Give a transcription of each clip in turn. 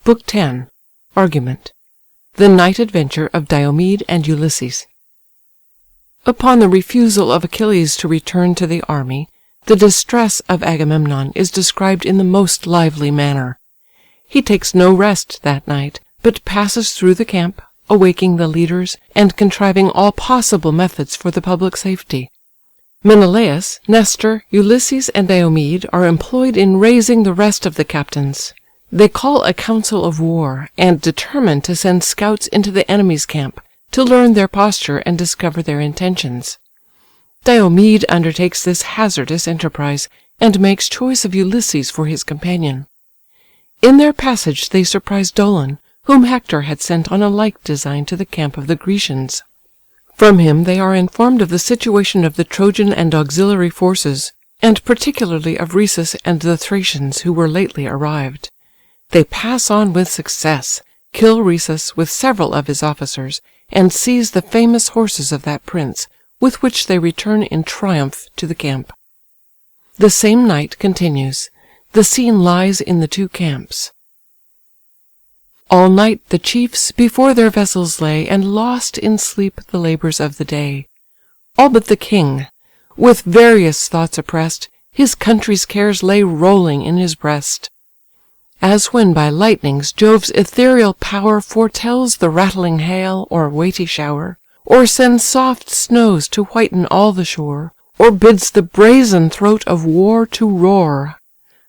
Book 10. Argument. The Night Adventure of Diomed and Ulysses. Upon the refusal of Achilles to return to the army, the distress of Agamemnon is described in the most lively manner. He takes no rest that night, but passes through the camp, awaking the leaders, and contriving all possible methods for the public safety. Menelaus, Nestor, Ulysses, and Diomed are employed in raising the rest of the captains. They call a council of war, and determine to send scouts into the enemy's camp, to learn their posture and discover their intentions. Diomed undertakes this hazardous enterprise, and makes choice of Ulysses for his companion. In their passage they surprise Dolon, whom Hector had sent on a like design to the camp of the Grecians. From him they are informed of the situation of the Trojan and auxiliary forces, and particularly of Rhesus and the Thracians who were lately arrived. They pass on with success, kill Rhesus with several of his officers, and seize the famous horses of that prince, with which they return in triumph to the camp. The same night continues. The scene lies in the two camps. All night the chiefs before their vessels lay, and lost in sleep the labours of the day. All but the king, with various thoughts oppressed, his country's cares lay rolling in his breast. As when by lightnings Jove's ethereal power foretells the rattling hail or weighty shower, or sends soft snows to whiten all the shore, or bids the brazen throat of war to roar.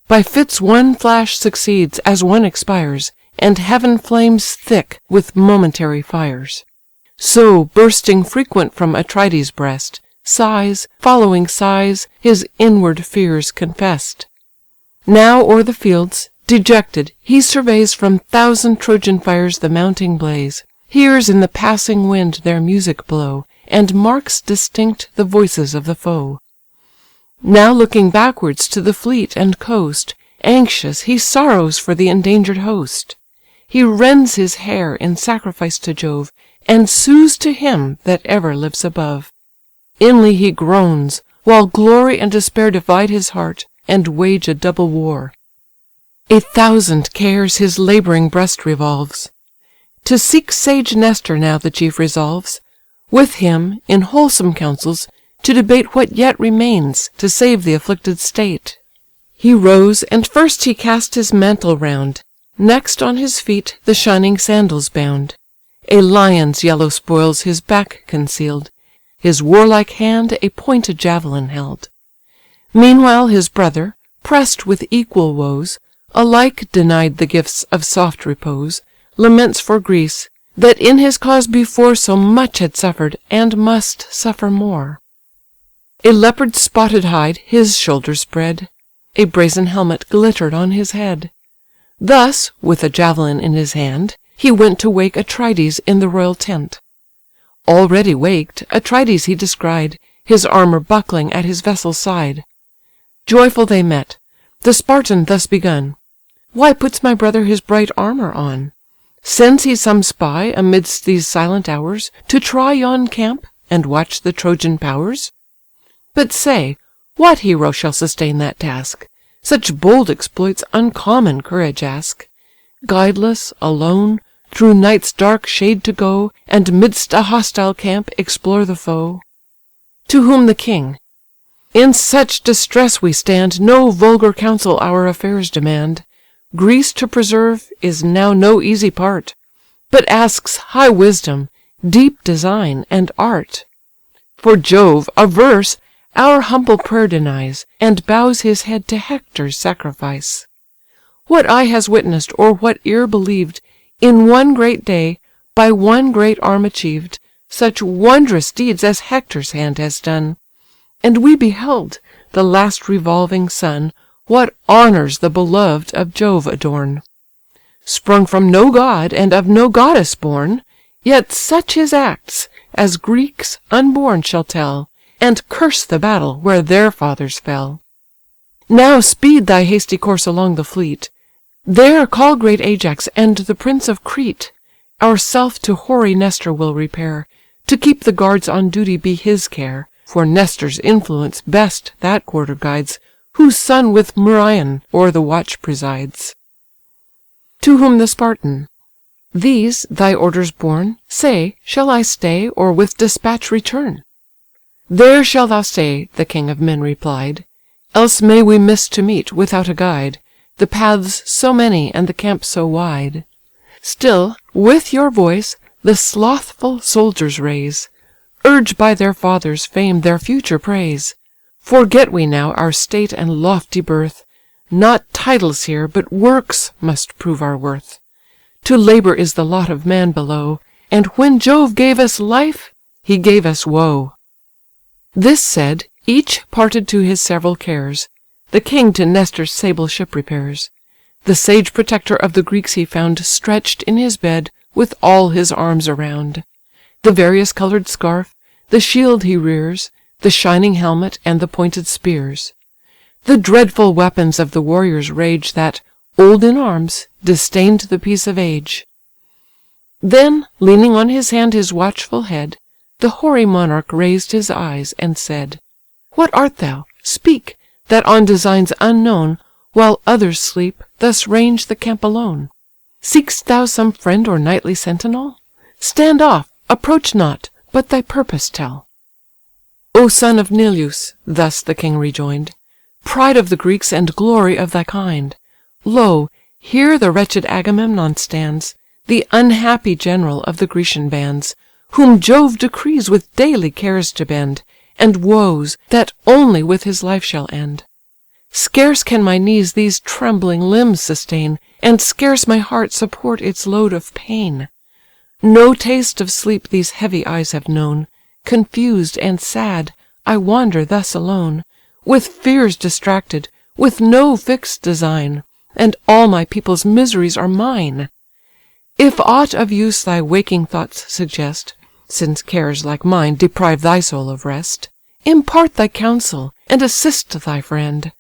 By fits one flash succeeds as one expires, and heaven flames thick with momentary fires. So, bursting frequent from Atrides' breast, sighs, following sighs, his inward fears confessed. Now o'er the fields, dejected, he surveys from thousand Trojan fires the mounting blaze, hears in the passing wind their music blow, and marks distinct the voices of the foe. Now looking backwards to the fleet and coast, anxious he sorrows for the endangered host. He rends his hair in sacrifice to Jove, and sues to him that ever lives above. Inly he groans, while glory and despair divide his heart, and wage a double war. 1,000 cares his labouring breast revolves. To seek sage Nestor now the chief resolves, with him, in wholesome counsels, to debate what yet remains to save the afflicted state. He rose, and first he cast his mantle round, next on his feet the shining sandals bound. A lion's yellow spoils his back concealed, his warlike hand a pointed javelin held. Meanwhile his brother, pressed with equal woes, alike denied the gifts of soft repose, laments for Greece, that in his cause before so much had suffered, and must suffer more. A leopard's spotted hide his shoulders spread, a brazen helmet glittered on his head. Thus, with a javelin in his hand, he went to wake Atrides in the royal tent. Already waked, Atrides he descried, his armour buckling at his vessel's side. Joyful they met. The Spartan thus begun: "Why puts my brother his bright armour on? Sends he some spy amidst these silent hours, to try yon camp, and watch the Trojan powers? But say, what hero shall sustain that task? Such bold exploits uncommon courage ask. Guideless, alone, through night's dark shade to go, and midst a hostile camp explore the foe." To whom the king: "In such distress we stand, no vulgar counsel our affairs demand. Greece to preserve is now no easy part, but asks high wisdom, deep design, and art. For Jove, averse, our humble prayer denies, and bows his head to Hector's sacrifice. What eye has witnessed, or what ear believed, in one great day, by one great arm achieved, such wondrous deeds as Hector's hand has done? And we beheld, the last revolving sun, what honours the beloved of Jove adorn. Sprung from no god, and of no goddess born, yet such his acts, as Greeks unborn shall tell, and curse the battle where their fathers fell. Now speed thy hasty course along the fleet, there call great Ajax and the prince of Crete. Ourself to hoary Nestor will repair, to keep the guards on duty be his care, for Nestor's influence best that quarter guides, whose son with Merion o'er the watch presides." To whom the Spartan: "These, thy orders borne, say, shall I stay, or with despatch return?" "There shalt thou stay," the king of men replied, "Else may we miss to meet, without a guide, the paths so many, and the camp so wide. Still, with your voice, the slothful soldiers raise, Urge by their fathers' fame their future praise. Forget we now our state and lofty birth, Not titles here, but works must prove our worth. To labour is the lot of man below, And when Jove gave us life, he gave us woe." This said, each parted to his several cares. The king to Nestor's sable ship repairs. The sage protector of the Greeks he found Stretch'd in his bed, with all his arms around. The various colour'd scarf, the shield he rears, The shining helmet, and the pointed spears. The dreadful weapons of the warrior's rage, That, old in arms, disdain'd the peace of age. Then, leaning on his hand his watchful head, The hoary monarch raised his eyes, and said: "What art thou? Speak, that on designs unknown, While others sleep, thus range the camp alone. Seek'st thou some friend or nightly sentinel? Stand off, approach not, but thy purpose tell." "O son of Neleus," thus the king rejoined, "Pride of the Greeks, and glory of thy kind! Lo, here the wretched Agamemnon stands, The unhappy general of the Grecian bands, Whom Jove decrees with daily cares to bend, And woes, that only with his life shall end. Scarce can my knees these trembling limbs sustain, And scarce my heart support its load of pain. No taste of sleep these heavy eyes have known, Confused and sad, I wander thus alone, With fears distracted, with no fixed design, And all my people's miseries are mine. If aught of use thy waking thoughts suggest, Since cares, like mine, deprive thy soul of rest, Impart thy counsel, and assist thy friend.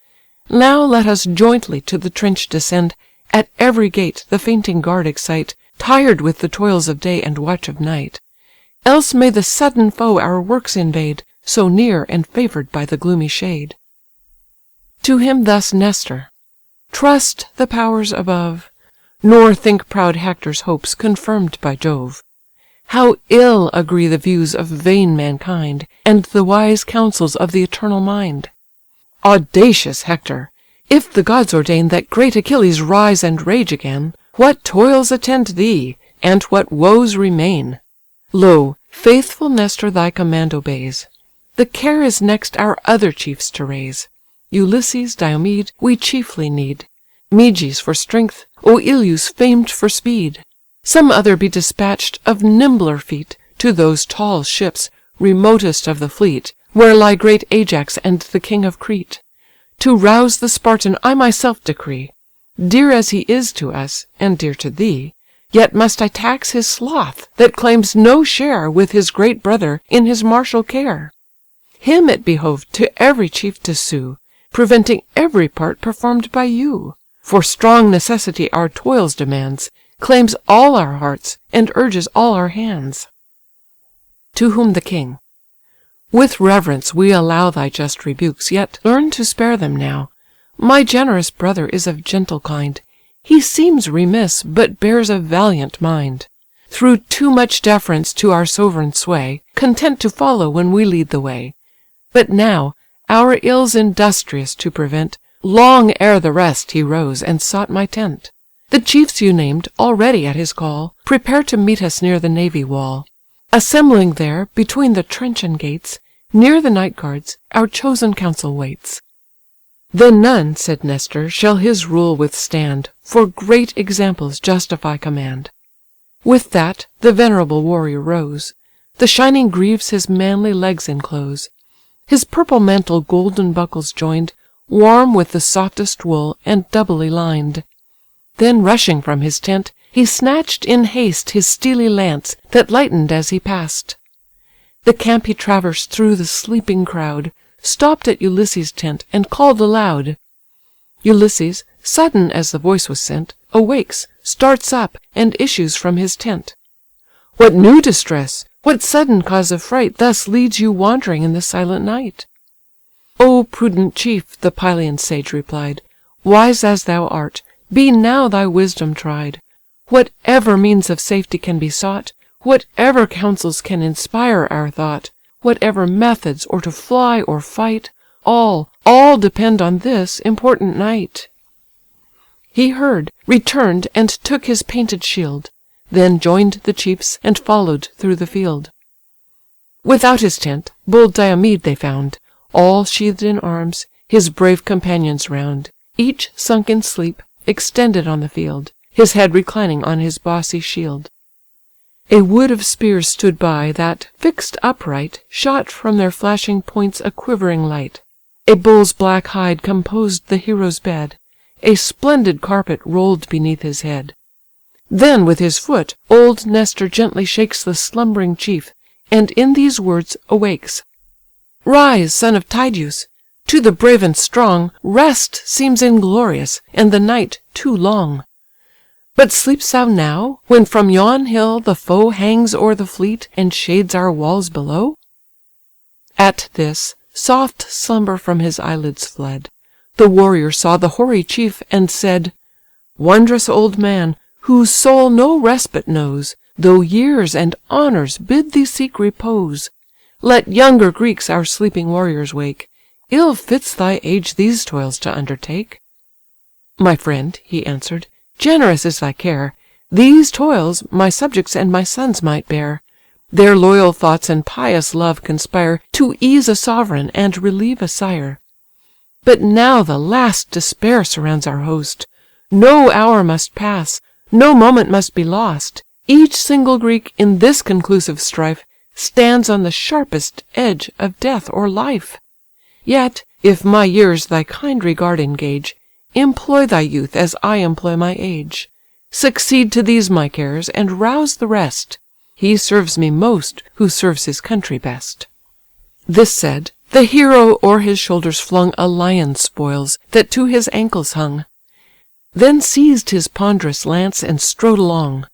Now let us jointly to the trench descend, At every gate the fainting guard excite, Tired with the toils of day and watch of night. Else may the sudden foe our works invade, So near, and favour'd by the gloomy shade." To him thus Nestor: "Trust the powers above, Nor think proud Hector's hopes confirm'd by Jove. How ill agree the views of vain mankind, And the wise counsels of the eternal mind! Audacious Hector! If the gods ordain That great Achilles rise and rage again, What toils attend thee, and what woes remain! Lo, faithful Nestor thy command obeys. The care is next our other chiefs to raise. Ulysses, Diomed, we chiefly need; Meges for strength, Oïleus famed for speed. Some other be despatch'd of nimbler feet, To those tall ships, remotest of the fleet, Where lie great Ajax and the king of Crete. To rouse the Spartan I myself decree. Dear as he is to us, and dear to thee, Yet must I tax his sloth, that claims no share With his great brother in his martial care. Him it behoved to every chief to sue, Preventing every part perform'd by you. For strong necessity our toils demands, Claims all our hearts, and urges all our hands." To whom the king: "With reverence we allow Thy just rebukes, yet learn to spare them now. My generous brother is of gentle kind, He seems remiss, but bears a valiant mind. Through too much deference to our sovereign sway, Content to follow when we lead the way. But now, our ills industrious to prevent, Long ere the rest he rose, and sought my tent. The chiefs you named, already at his call, Prepare to meet us near the navy wall. Assembling there, between the trench and gates, Near the night guards, our chosen council waits." "Then none," said Nestor, "shall his rule withstand, For great examples justify command." With that, the venerable warrior rose. The shining greaves his manly legs enclose. His purple mantle golden buckles join'd, Warm with the softest wool, and doubly lined. Then rushing from his tent, he snatch'd in haste His steely lance, that lightened as he pass'd. The camp he traversed through the sleeping crowd, Stopp'd at Ulysses' tent, and call'd aloud. Ulysses, sudden as the voice was sent, Awakes, starts up, and issues from his tent. "What new distress, what sudden cause of fright, Thus leads you wandering in the silent night?" "O prudent chief," the Pylian sage replied, "Wise as thou art, be now thy wisdom tried. Whatever means of safety can be sought, whatever counsels can inspire our thought, whatever methods, or to fly or fight, all depend on this important night." He heard, returned, and took his painted shield, then joined the chiefs, and followed through the field. Without his tent, bold Diomed they found, all sheathed in arms, his brave companions round, each sunk in sleep, extended on the field, his head reclining on his bossy shield. A wood of spears stood by, that, fixed upright, shot from their flashing points a quivering light. A bull's black hide composed the hero's bed, a splendid carpet rolled beneath his head. Then with his foot old Nestor gently shakes the slumbering chief, and in these words awakes: "Rise, son of Tydeus! To the brave and strong rest seems inglorious, and the night too long. But sleep'st thou now, when from yon hill the foe hangs o'er the fleet, and shades our walls below?" At this, soft slumber from his eyelids fled. The warrior saw the hoary chief, and said: "Wondrous old man, whose soul no respite knows, though years and honours bid thee seek repose, let younger Greeks our sleeping warriors wake. Ill fits thy age these toils to undertake." "My friend," he answered, "generous is thy care. These toils my subjects and my sons might bear. Their loyal thoughts and pious love conspire to ease a sovereign and relieve a sire. But now the last despair surrounds our host. No hour must pass, no moment must be lost. Each single Greek in this conclusive strife stands on the sharpest edge of death or life. Yet, if my years thy kind regard engage, employ thy youth as I employ my age. Succeed to these my cares, and rouse the rest. He serves me most who serves his country best." This said, the hero o'er his shoulders flung a lion's spoils, that to his ankles hung. Then seized his ponderous lance, and strode along.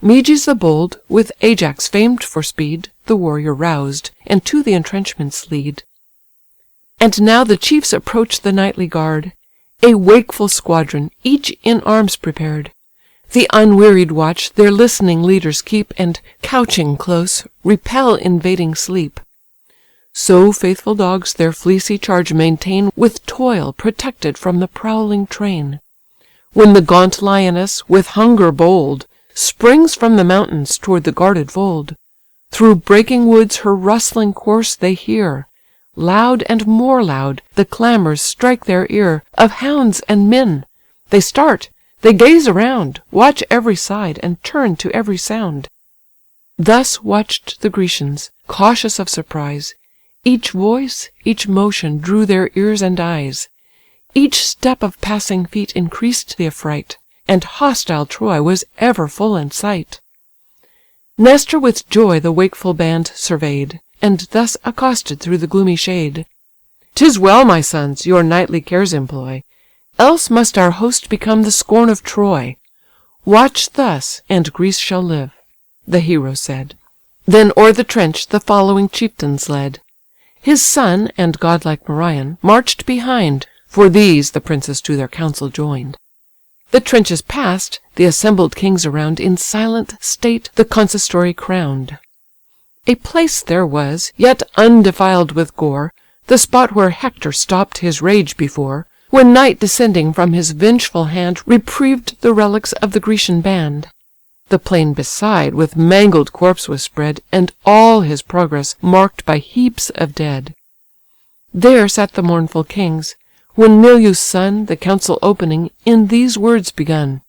Meges the bold, with Ajax famed for speed, the warrior roused, and to the entrenchments lead. And now the chiefs approach the nightly guard, a wakeful squadron, each in arms prepared. The unwearied watch their listening leaders keep, and, couching close, repel invading sleep. So faithful dogs their fleecy charge maintain, with toil protected from the prowling train. When the gaunt lioness, with hunger bold, springs from the mountains toward the guarded fold, through breaking woods her rustling course they hear. Loud and more loud the clamours strike their ear, of hounds and men. They start, they gaze around, watch every side, and turn to every sound. Thus watch'd the Grecians, cautious of surprise. Each voice, each motion drew their ears and eyes. Each step of passing feet increased the affright, and hostile Troy was ever full in sight. Nestor with joy the wakeful band surveyed, and thus accosted through the gloomy shade: "'Tis well, my sons, your nightly cares employ, else must our host become the scorn of Troy. Watch thus, and Greece shall live." The hero said. Then o'er the trench the following chieftains led. His son and godlike Merion march'd behind, for these the princes to their council joined. The trenches pass'd, the assembled kings around in silent state the consistory crown'd. A place there was, yet undefiled with gore, the spot where Hector stopp'd his rage before, when night descending from his vengeful hand reprieved the relics of the Grecian band. The plain beside with mangled corpse was spread, and all his progress marked by heaps of dead. There sat the mournful kings, when Neleus' son, the council opening, in these words begun: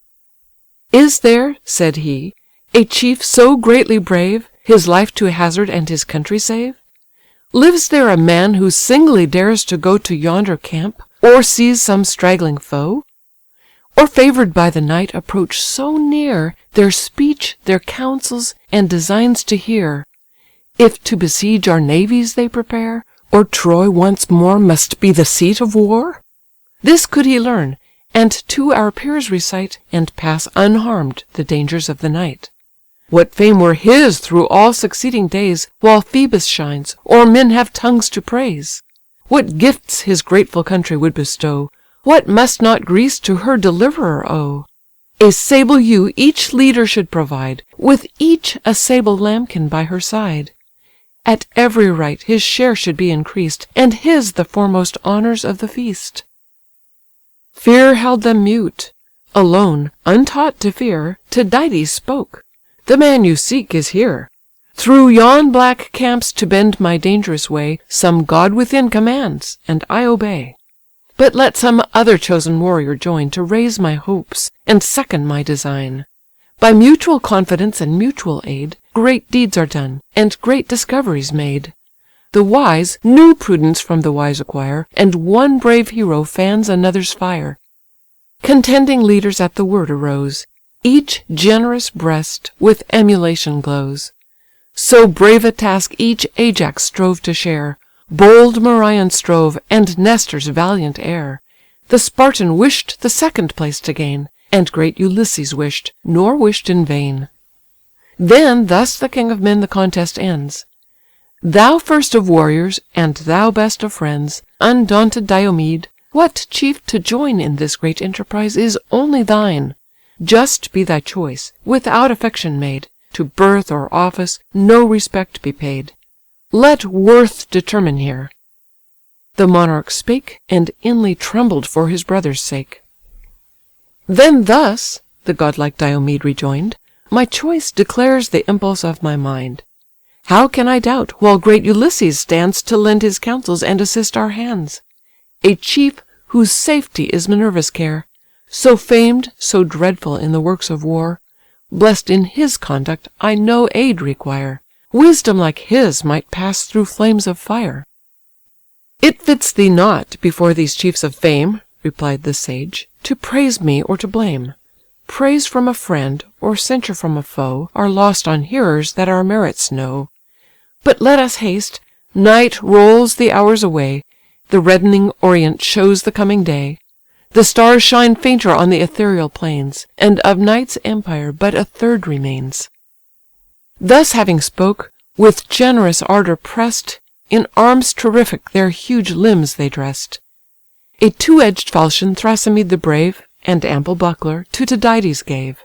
"Is there," said he, "a chief so greatly brave, his life to hazard and his country save? Lives there a man who singly dares to go to yonder camp, or seize some straggling foe? Or favour'd by the night approach so near, their speech, their counsels, and designs to hear? If to besiege our navies they prepare, or Troy once more must be the seat of war? This could he learn, and to our peers recite, and pass unharm'd the dangers of the night. What fame were his through all succeeding days, while Phœbus shines, or men have tongues to praise? What gifts his grateful country would bestow, What must not Greece to her deliverer owe? A sable ewe each leader should provide, with each a sable lambkin by her side. At every rite his share should be increased, and his the foremost honours of the feast. Fear held them mute. Alone, untaught to fear, Tydides spoke. "The man you seek is here. Through yon black camps to bend my dangerous way, some god within commands, and I obey. But let some other chosen warrior join to raise my hopes, and second my design. By mutual confidence and mutual aid, great deeds are done, and great discoveries made. The wise new prudence from the wise acquire, and one brave hero fans another's fire. Contending leaders at the word arose, each generous breast with emulation glows. So brave a task each Ajax strove to share, bold Merion strove, and Nestor's valiant heir. The Spartan wish'd the second place to gain, and great Ulysses wish'd, nor wish'd in vain. Then thus the king of men the contest ends. Thou first of warriors, and thou best of friends, undaunted Diomed, what chief to join in this great enterprise is only thine. Just be thy choice, without affection made, to birth or office no respect be paid. Let worth determine here." The monarch spake, and inly trembled for his brother's sake. "Then thus," the godlike Diomed rejoined, "my choice declares the impulse of my mind. How can I doubt, while great Ulysses stands to lend his counsels and assist our hands? A chief whose safety is Minerva's care, so famed, so dreadful in the works of war, bless'd in his conduct I no aid require. Wisdom like his might pass through flames of fire." "It fits thee not, before these chiefs of fame," replied the sage, "to praise me or to blame. Praise from a friend, or censure from a foe, are lost on hearers that our merits know. But let us haste, night rolls the hours away, the reddening orient shows the coming day. The stars shine fainter on the ethereal plains, and of night's empire but a third remains." Thus having spoke, with generous ardour press'd, in arms terrific their huge limbs they dress'd. A two-edged falchion Thrasymed the brave, and ample buckler, to Tydides gave.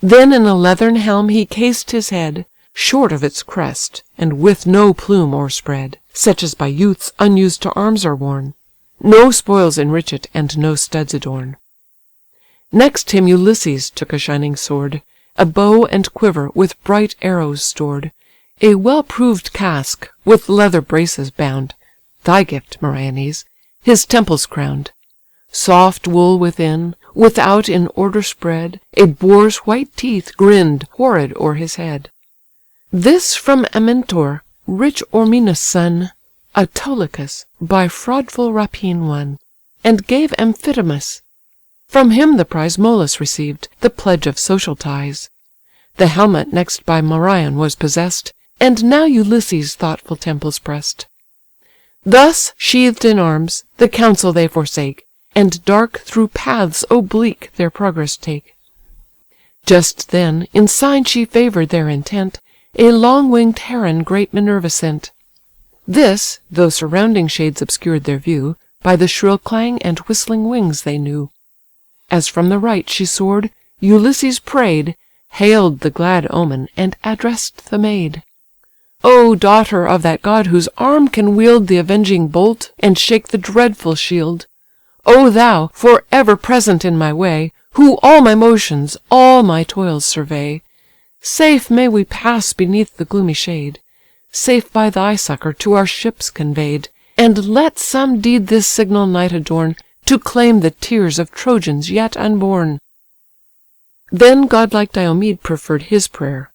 Then in a leathern helm he cased his head, short of its crest, and with no plume o'erspread, such as by youths unused to arms are worn. No spoils enrich it, and no studs adorn. Next him Ulysses took a shining sword, a bow and quiver with bright arrows stored, a well-proved casque with leather braces bound, thy gift, Meriones, his temples crowned. Soft wool within, without in order spread, a boar's white teeth grinn'd horrid o'er his head. This from Amyntor, rich Ormenus' son, Autolycus, by fraudful rapine won, and gave Amphidamas. From him the prize Molus received, the pledge of social ties. The helmet next by Merion was possessed, and now Ulysses' thoughtful temples press'd. Thus, sheathed in arms, the council they forsake, and dark through paths oblique their progress take. Just then, in sign she favour'd their intent, a long-winged heron great Minerva sent. This, though surrounding shades obscured their view, by the shrill clang and whistling wings they knew. As from the right she soared, Ulysses pray'd, hail'd the glad omen, and address'd the maid. "O daughter of that god whose arm can wield the avenging bolt, and shake the dreadful shield! O thou, for ever present in my way, who all my motions, all my toils survey! Safe may we pass beneath the gloomy shade, safe by thy succour to our ships convey'd, and let some deed this signal night adorn, to claim the tears of Trojans yet unborn." Then godlike Diomed preferr'd his prayer.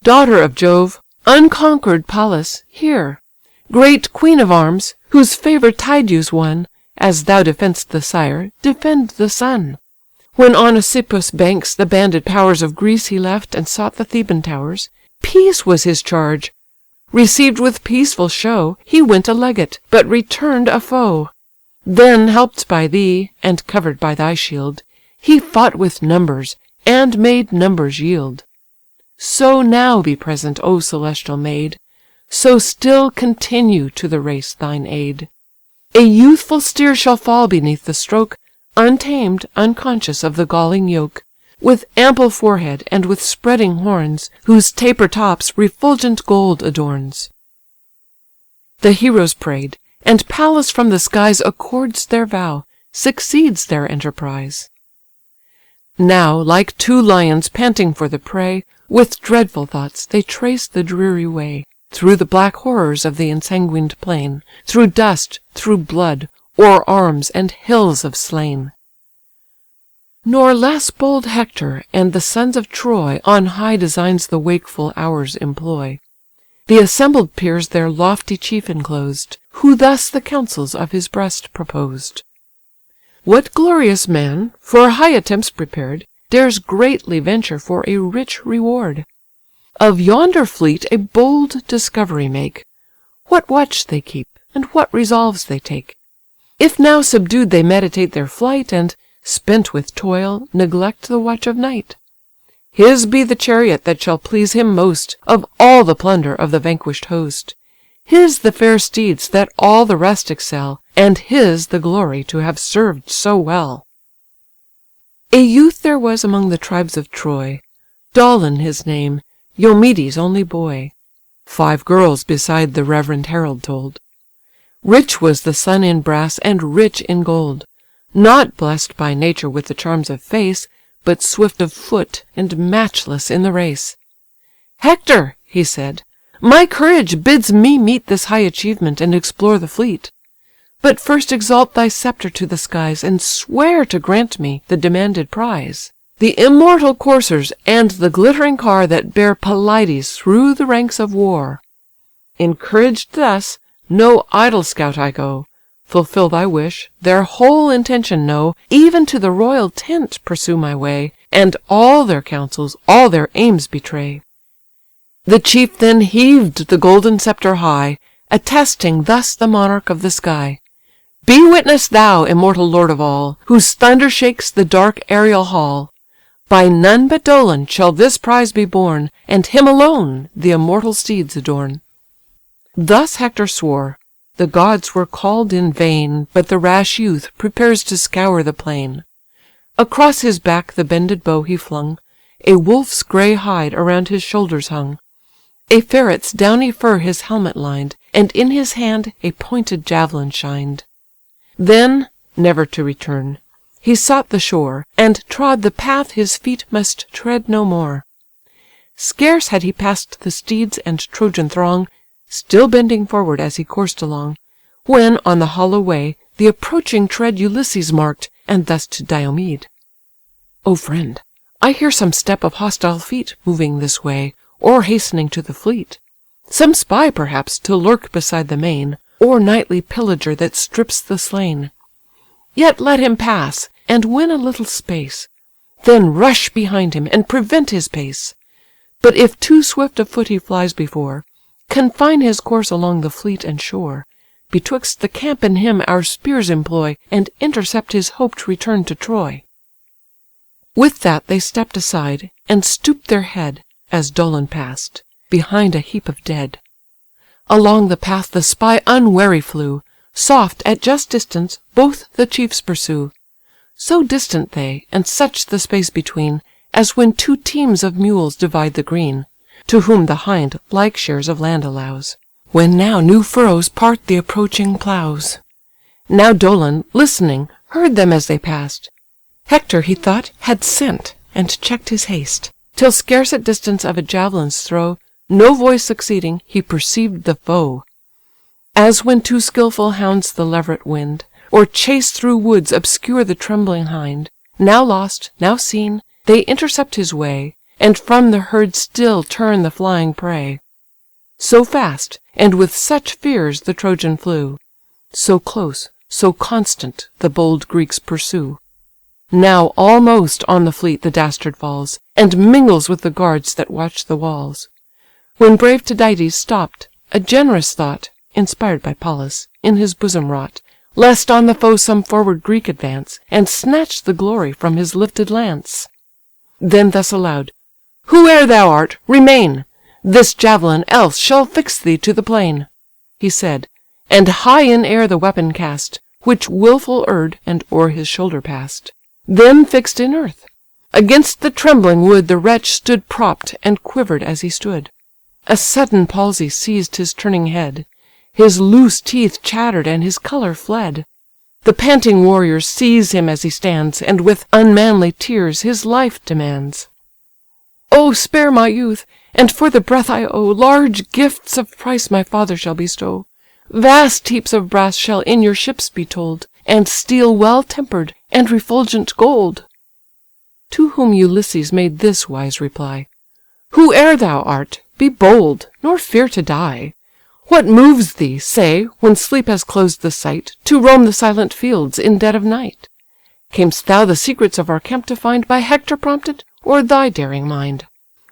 "Daughter of Jove, unconquer'd Pallas, hear! Great queen of arms, whose favour Tydeus won, as thou defend'st the sire, defend the son. When on Ocypus' banks the banded powers of Greece he left, and sought the Theban towers, peace was his charge. Received with peaceful show, he went a legate, but return'd a foe. Then help'd by thee, and cover'd by thy shield, he fought with numbers, and made numbers yield. So now be present, O celestial maid! So still continue to the race thine aid. A youthful steer shall fall beneath the stroke, untamed, unconscious of the galling yoke, with ample forehead, and with spreading horns, whose taper tops refulgent gold adorns. The heroes prayed, and Pallas from the skies accords their vow, succeeds their enterprise. Now, like two lions panting for the prey, with dreadful thoughts they trace the dreary way, through the black horrors of the ensanguined plain, through dust, through blood, o'er arms and hills of slain. Nor less bold Hector and the sons of Troy on high designs the wakeful hours employ. The assembled peers their lofty chief enclosed, who thus the counsels of his breast proposed. What glorious man, for high attempts prepared, dares greatly venture for a rich reward? Of yonder fleet a bold discovery make, what watch they keep, and what resolves they take. If now subdued they meditate their flight, and, spent with toil, neglect the watch of night. His be the chariot that shall please him most of all the plunder of the vanquish'd host. His the fair steeds that all the rest excel, and his the glory to have served so well. A youth there was among the tribes of Troy, Dolon his name, Diomedes' only boy. 5 girls beside the reverend herald told. Rich was the son in brass, and rich in gold, not bless'd by nature with the charms of face, but swift of foot, and matchless in the race. "Hector," he said, "my courage bids me meet this high achievement, and explore the fleet. But first exalt thy sceptre to the skies, and swear to grant me the demanded prize, the immortal coursers, and the glittering car that bear Pelides through the ranks of war. Encouraged thus, no idle scout I go, fulfil thy wish, their whole intention know, even to the royal tent pursue my way, and all their counsels, all their aims betray." The chief then heaved the golden sceptre high, attesting thus the monarch of the sky: "Be witness thou, immortal lord of all, whose thunder shakes the dark aerial hall. By none but Dolon shall this prize be borne, and him alone the immortal steeds adorn." Thus Hector swore. The gods were called in vain, but the rash youth prepares to scour the plain. Across his back the bended bow he flung, a wolf's grey hide around his shoulders hung. A ferret's downy fur his helmet lined, and in his hand a pointed javelin shined. Then, never to return, he sought the shore, and trod the path his feet must tread no more. Scarce had he passed the steeds and Trojan throng, still bending forward as he coursed along, when on the hollow way the approaching tread Ulysses marked, and thus to Diomed: "O friend, I hear some step of hostile feet moving this way, or hastening to the fleet. Some spy perhaps to lurk beside the main, or nightly pillager that strips the slain. Yet let him pass, and win a little space, then rush behind him, and prevent his pace. But if too swift of foot he flies before, confine his course along the fleet and shore. Betwixt the camp and him our spears employ, and intercept his hoped return to Troy." With that they stepped aside, and stooped their head, as Dolon passed, behind a heap of dead. Along the path the spy unwary flew, soft at just distance both the chiefs pursue. So distant they, and such the space between, as when 2 teams of mules divide the green, to whom the hind like shares of land allows, when now new furrows part the approaching ploughs. Now Dolon, listening, heard them as they passed. Hector, he thought, had sent, and checked his haste, till scarce at distance of a javelin's throw, no voice succeeding, he perceived the foe. As when 2 skilful hounds the leveret wind, or chase through woods obscure the trembling hind, now lost, now seen, they intercept his way, and from the herd still turn the flying prey. So fast, and with such fears the Trojan flew, so close, so constant the bold Greeks pursue. Now almost on the fleet the dastard falls, and mingles with the guards that watch the walls. When brave Tydides stopped, a generous thought, inspired by Pallas, in his bosom wrought, lest on the foe some forward Greek advance, and snatch the glory from his lifted lance. Then thus aloud: "Whoe'er thou art, remain! This javelin else shall fix thee to the plain." He said, and high in air the weapon cast, which wilful err'd, and o'er his shoulder pass'd. Then fix'd in earth. Against the trembling wood the wretch stood propp'd, and quiver'd as he stood. A sudden palsy seized his turning head, his loose teeth chatter'd, and his colour fled. The panting warriors seize him as he stands, and with unmanly tears his life demands. "Oh, spare my youth, and for the breath I owe, large gifts of price my father shall bestow. Vast heaps of brass shall in your ships be told, and steel well temper'd, and refulgent gold." To whom Ulysses made this wise reply: "Whoe'er thou art, be bold, nor fear to die. What moves thee, say, when sleep has closed the sight, to roam the silent fields in dead of night? Cam'st thou the secrets of our camp to find, by Hector prompted, or thy daring mind?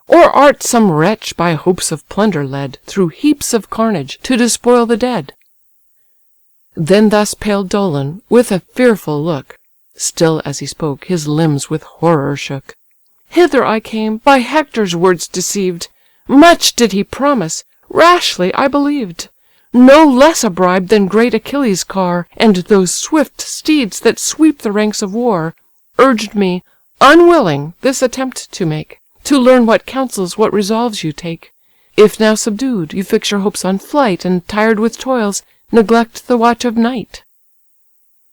Or art some wretch by hopes of plunder led, through heaps of carnage, to despoil the dead?" Then thus pale Dolon, with a fearful look, still as he spoke, his limbs with horror shook: "Hither I came, by Hector's words deceived; much did he promise, rashly I believed. No less a bribe than great Achilles' car, and those swift steeds that sweep the ranks of war, urged me, unwilling, this attempt to make, to learn what counsels, what resolves you take. If now subdued, you fix your hopes on flight, and tired with toils, neglect the watch of night."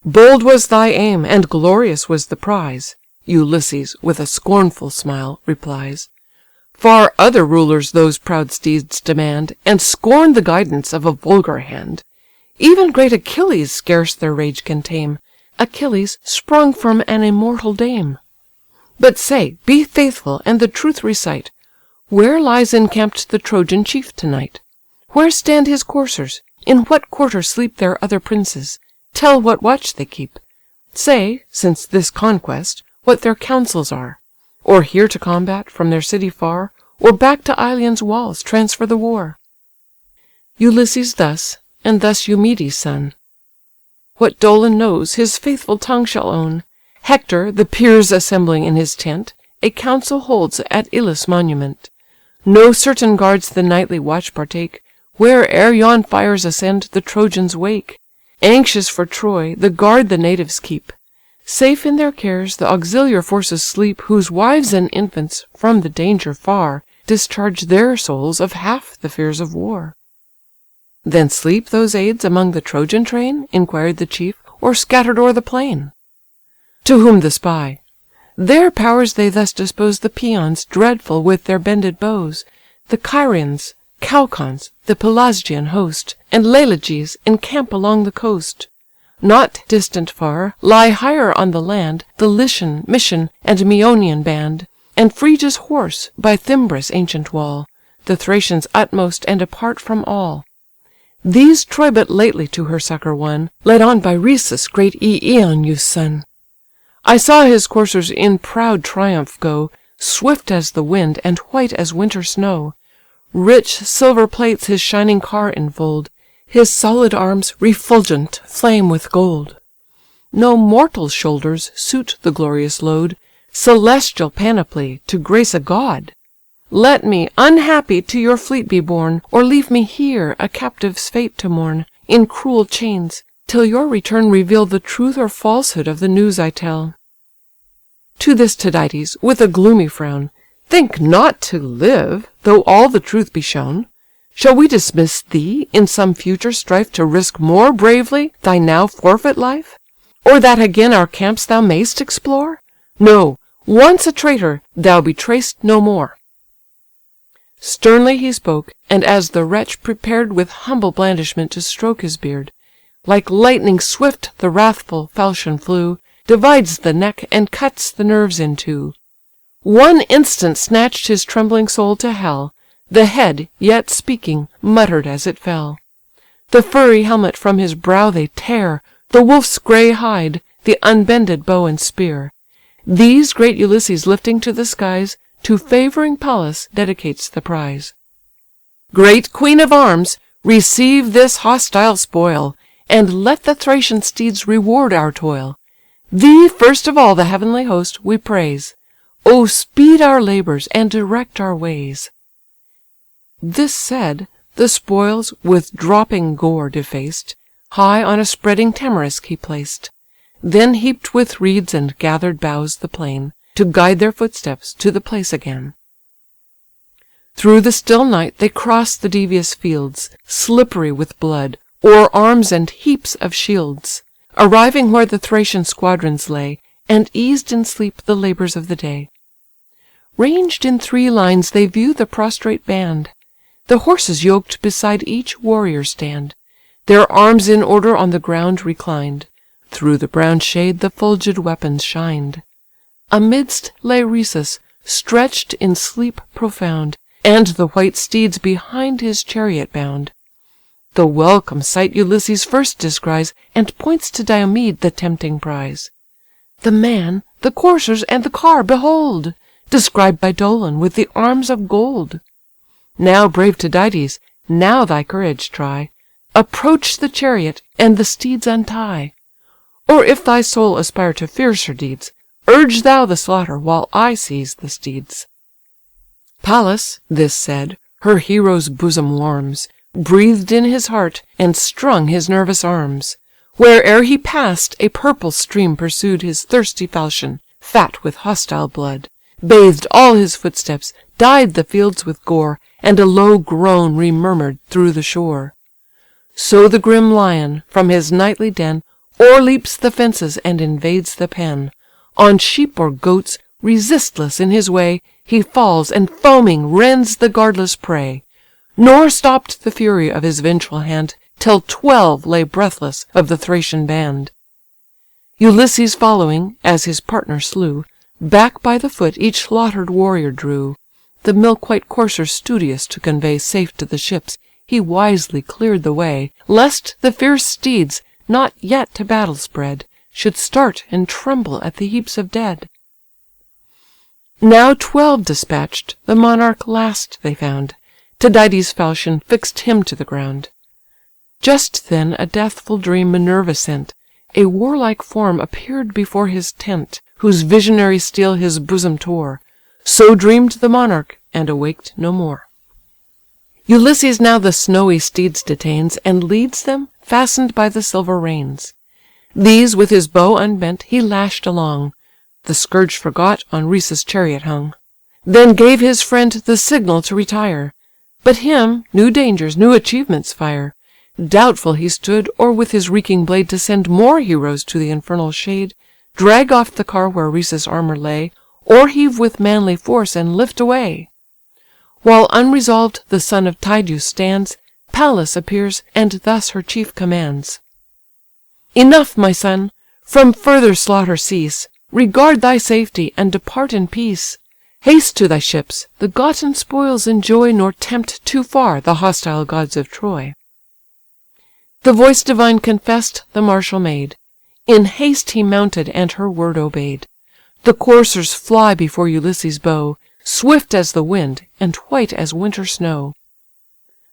"Bold was thy aim, and glorious was the prize," Ulysses, with a scornful smile, replies. "Far other rulers those proud steeds demand, and scorn the guidance of a vulgar hand. Even great Achilles scarce their rage can tame, Achilles sprung from an immortal dame. But say, be faithful, and the truth recite, where lies encamped the Trojan chief to-night? Where stand his coursers? In what quarter sleep their other princes? Tell what watch they keep. Say, since this conquest, what their counsels are. Or here to combat, from their city far, or back to Ilion's walls transfer the war." Ulysses thus, and thus Diomedes' son. What Dolon knows, his faithful tongue shall own. Hector, the peers assembling in his tent, a council holds at Ilus' monument. No certain guards the nightly watch partake, where'er yon fires ascend, the Trojans wake. Anxious for Troy, the guard the natives keep. Safe in their cares the auxiliar forces sleep, whose wives and infants, from the danger far, discharge their souls of half the fears of war. "Then sleep those aids among the Trojan train?" inquired the chief, "or scatter'd o'er the plain?" To whom the spy: "Their powers they thus dispose, the Paeons, dreadful with their bended bows, the Carians, Caucons, the Pelasgian host, and Leleges, encamp along the coast. Not distant far, lie higher on the land, the Lycian, Mysian, and Maeonian band, and Phrygia's horse, by Thymbrus' ancient wall, the Thracians utmost, and apart from all. These Troy but lately to her succour won, led on by Rhesus, great Eioneus' son. I saw his coursers in proud triumph go, swift as the wind, and white as winter snow. Rich silver plates his shining car enfold, his solid arms refulgent flame with gold. No mortal shoulders suit the glorious load, celestial panoply to grace a god. Let me, unhappy, to your fleet be borne, or leave me here a captive's fate to mourn, in cruel chains, till your return reveal the truth or falsehood of the news I tell." To this Tydides, with a gloomy frown: "Think not to live, though all the truth be shown. Shall we dismiss thee, in some future strife, to risk more bravely thy now forfeit life? Or that again our camps thou mayst explore? No, once a traitor, thou be traced no more." Sternly he spoke, and as the wretch prepared with humble blandishment to stroke his beard, like lightning swift the wrathful falchion flew, divides the neck, and cuts the nerves in two. One instant snatch'd his trembling soul to hell, the head, yet speaking, mutter'd as it fell. The furry helmet from his brow they tear, the wolf's grey hide, the unbended bow and spear. These great Ulysses lifting to the skies, to favouring Pallas dedicates the prize. "Great queen of arms, receive this hostile spoil, and let the Thracian steeds reward our toil. Thee first of all the heavenly host we praise. O speed our labours, and direct our ways." This said, the spoils, with dropping gore defaced, high on a spreading tamarisk he placed, then heaped with reeds and gathered boughs the plain, to guide their footsteps to the place again. Through the still night they crossed the devious fields, slippery with blood, o'er arms and heaps of shields, arriving where the Thracian squadrons lay, and eased in sleep the labours of the day. Ranged in 3 lines they view the prostrate band, the horses yoked beside each warrior stand, their arms in order on the ground reclined, through the brown shade the fulgid weapons shined. Amidst lay Rhesus, stretched in sleep profound, and the white steeds behind his chariot bound. The welcome sight Ulysses first descries, and points to Diomed the tempting prize. The man, the coursers, and the car behold, described by Dolon with the arms of gold. Now, brave Tydides, now thy courage try, approach the chariot, and the steeds untie. Or if thy soul aspire to fiercer deeds, urge thou the slaughter, while I seize the steeds. Pallas, this said, her hero's bosom warms, breathed in his heart, and strung his nervous arms. Where'er he passed, a purple stream pursued his thirsty falchion, fat with hostile blood, bathed all his footsteps, dyed the fields with gore, and a low groan remurmured through the shore. So the grim lion, from his nightly den, o'erleaps the fences and invades the pen. On sheep or goats, resistless in his way, he falls, and foaming rends the guardless prey. Nor stopped the fury of his vengeful hand, till 12 lay breathless of the Thracian band. Ulysses following, as his partner slew, back by the foot each slaughtered warrior drew. The milk-white courser studious to convey safe to the ships, he wisely cleared the way, lest the fierce steeds, not yet to battle spread, should start and tremble at the heaps of dead. Now 12 dispatch'd, the monarch last they found, Tydides' falchion fixed him to the ground. Just then a deathful dream Minerva sent, a warlike form appeared before his tent, whose visionary steel his bosom tore. So dreamed the monarch, and awaked no more. Ulysses now the snowy steeds detains, and leads them, fastened by the silver reins. These with his bow unbent he lashed along, the scourge forgot, on Rhesus' chariot hung. Then gave his friend the signal to retire, but him new dangers, new achievements fire. Doubtful he stood, or with his reeking blade to send more heroes to the infernal shade, drag off the car where Rhesus' armour lay, or heave with manly force and lift away. While unresolved the son of Tydeus stands, Pallas appears, and thus her chief commands. Enough, my son, from further slaughter cease, regard thy safety, and depart in peace. Haste to thy ships, the gotten spoils enjoy, nor tempt too far the hostile gods of Troy. The voice divine confessed the martial maid. In haste he mounted, and her word obeyed. The coursers fly before Ulysses' bow, swift as the wind, and white as winter snow.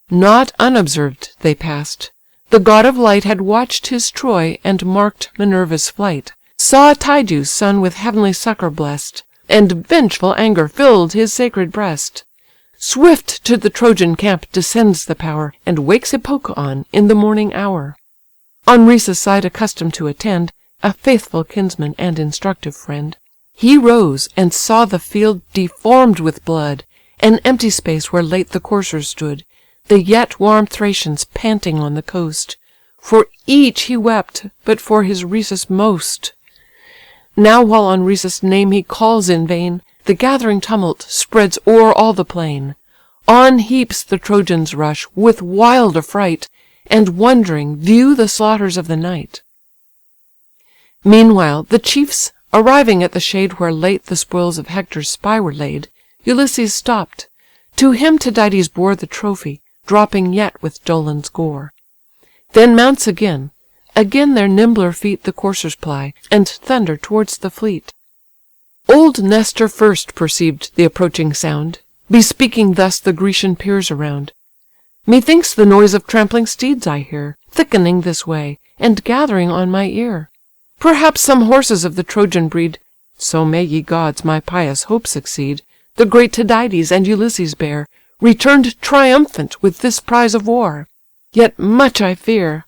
Not unobserved they passed. The god of light had watched his Troy, and marked Minerva's flight, saw Tydeus' son with heavenly succour bless'd, and vengeful anger filled his sacred breast. Swift to the Trojan camp descends the power, and wakes Hippocoon in the morning hour. On Rhesus' side accustomed to attend, a faithful kinsman and instructive friend, he rose, and saw the field deformed with blood, an empty space where late the coursers stood, the yet warm Thracians panting on the coast. For each he wept, but for his Rhesus most. Now while on Rhesus' name he calls in vain, the gathering tumult spreads o'er all the plain. On heaps the Trojans rush, with wild affright, and wondering view the slaughters of the night. Meanwhile the chiefs, arriving at the shade where late the spoils of Hector's spy were laid, Ulysses stopped. To him Tydides bore the trophy, dropping yet with Dolon's gore. Then mounts again their nimbler feet the coursers ply, and thunder towards the fleet. Old Nestor first perceived the approaching sound, bespeaking thus the Grecian peers around. Methinks the noise of trampling steeds I hear, thickening this way, and gathering on my ear. Perhaps some horses of the Trojan breed, so may ye gods my pious hope succeed, the great Tydides and Ulysses bear, returned triumphant with this prize of war. Yet much I fear,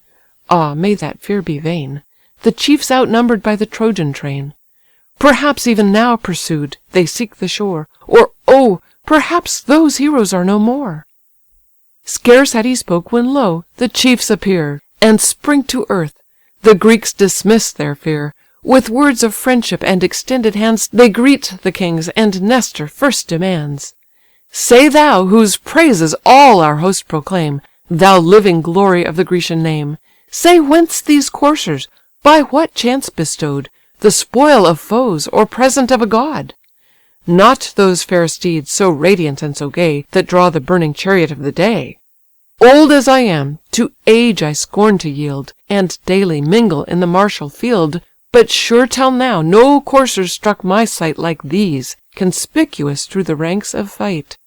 Ah, may that fear be vain! The chiefs outnumbered by the Trojan train. Perhaps even now pursued, they seek the shore, Or, oh! perhaps those heroes are no more." Scarce had he spoke, when lo! the chiefs appear, And spring to earth. The Greeks dismiss their fear. With words of friendship and extended hands They greet the kings, and Nestor first demands: "Say thou, whose praises all our host proclaim, Thou living glory of the Grecian name, Say whence these coursers, by what chance bestow'd, The spoil of foes, or present of a god? Not those fair steeds, so radiant and so gay, That draw the burning chariot of the day. Old as I am, to age I scorn to yield, And daily mingle in the martial field, But sure till now no coursers struck my sight Like these, conspicuous through the ranks of fight.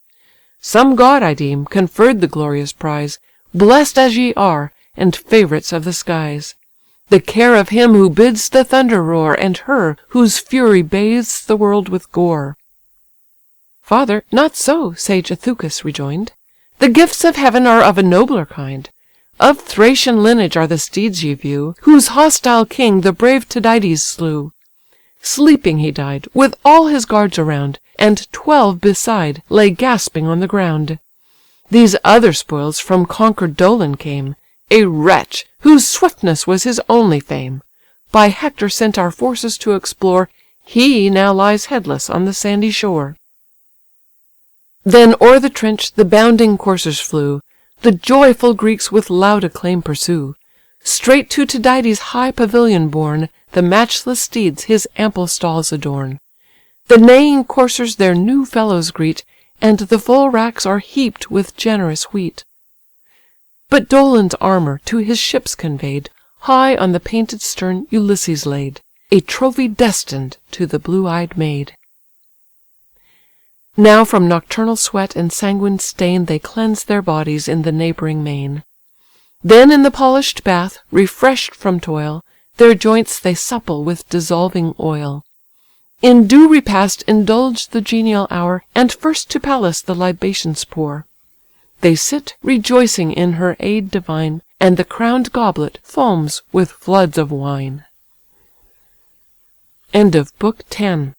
Some god, I deem, conferr'd the glorious prize, Bless'd as ye are, and favourites of the skies. The care of him who bids the thunder roar, And her, whose fury bathes the world with gore." "Father, not so, sage Ithacus rejoined: The gifts of heaven are of a nobler kind. Of Thracian lineage are the steeds ye view, Whose hostile king the brave Tydides slew. Sleeping he died, with all his guards around, And 12 beside lay gasping on the ground. These other spoils from conquer'd Dolon came, A wretch, whose swiftness was his only fame. By Hector sent our forces to explore, He now lies headless on the sandy shore." Then o'er the trench the bounding coursers flew, The joyful Greeks with loud acclaim pursue. Straight to Tydides' high pavilion borne, The matchless steeds his ample stalls adorn. The neighing coursers their new fellows greet, And the full racks are heaped with generous wheat. But Dolon's armour, to his ships convey'd, High on the painted stern Ulysses laid, A trophy destined to the blue-eyed maid. Now from nocturnal sweat and sanguine stain They cleanse their bodies in the neighbouring main. Then in the polish'd bath, refresh'd from toil, Their joints they supple with dissolving oil. In due repast indulge the genial hour, And first to Pallas the libations pour. They sit rejoicing in her aid divine, And the crown'd goblet foams with floods of wine. Book 10.